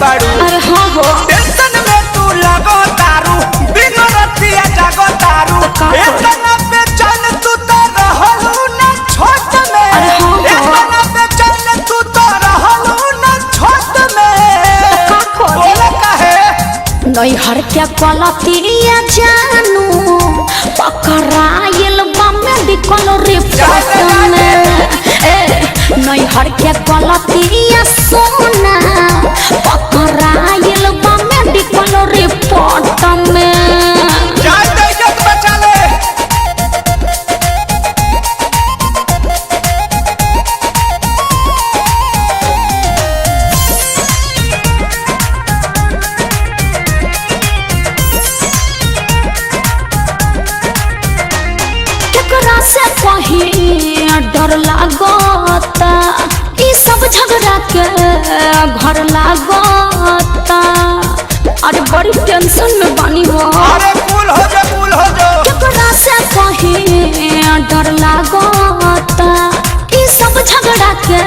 बाड़ू। अरे हाँ हो टेंशन में तू लगो तारू, बिनो रतिया जागो तारू। इतना बेचैन तू तो रहलू ना छोट में। इतना बेचैन तू तो रहलू ना छोट में। बोले काहे? नहीं हर क्या कलतिया जानू पकड़ाइल बा मेडिकल रिपोर्ट में। नहीं हर क्या कलतिया सोना पकड़ाइल बा मेडिकल रिपोर्ट में। जान दे इज्जत बचा ले। केकरा से कहीं डर लागता, ई सब झगड़ा के घर लागता। अरे बड़ी टेंशन में बानी हो। अरे कूल हो जा, कूल हो जा। केकरा से कहीं डर लागता, ई सब झगड़ा के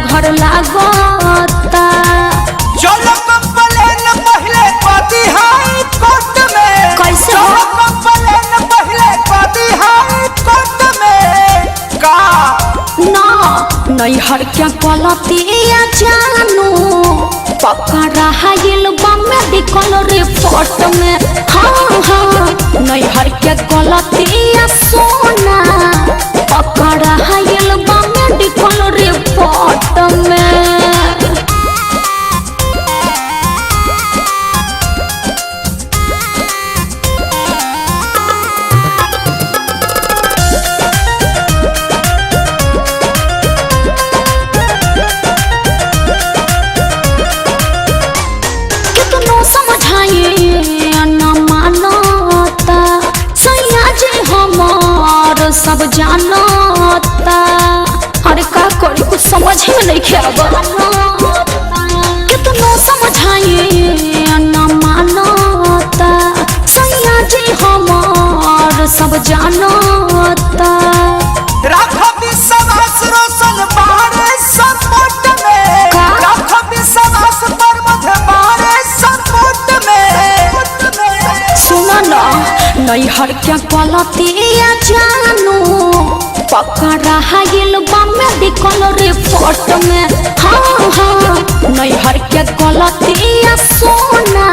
घर लागता। चलो कंप्लेन पहले पाती हाई कोर्ट में। कैसे? चलो कंप्लेन पहले पाती हाई कोर्ट में। का ना नहीं हर क्या कलतिया जानू पकड़ाइल बा मेडिकल रिपोर्ट में। हाँ हाँ नहीं हर क्या कलतिया सोना पकड़ाइल बा मेडिकल रिपोर्ट में। कितनो समझाए न मानता, सैया जी हमार सब जानता। अरे का करी कुछ समझ में नहीं खेबा। कितनो समझाए न मानता, सैया जी हमार सब जानता। राखो विश्वास रोशन बारे सपोर्ट में। राखो विश्वास पर मुझे बारे सपोर्ट में। सुनो ना नहीं हर क्या कलतिया जानू पकड़ाइल बा मेडिकल रिपोर्ट में। हाँ हाँ नहीं हर क्या कलतिया सोना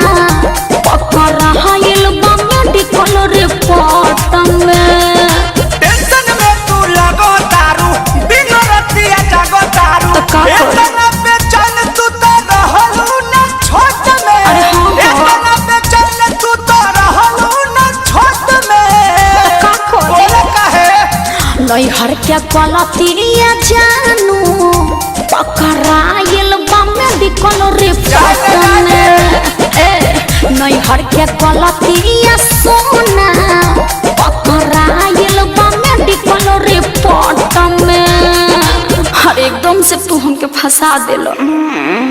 पकड़ाइल बा मेडिकल रिपोर्ट में। टेंशन में तू लगो तारू, बिनो रतिया जागो तारू। इतना बेचैन तू तो रहलू ना छोट में। इतना बेचैन तू तो रहलू ना छोट में। बोले काहे? नहीं हर क्या कलतिया जानू पकड़ाइल बा मेडिकल रिपोर्ट में। नहीं हर क्या कलतिया सोना पकड़ाइल बा मेडिकल रिपोर्ट में। हर एकदम से तू हमके फंसा देलो।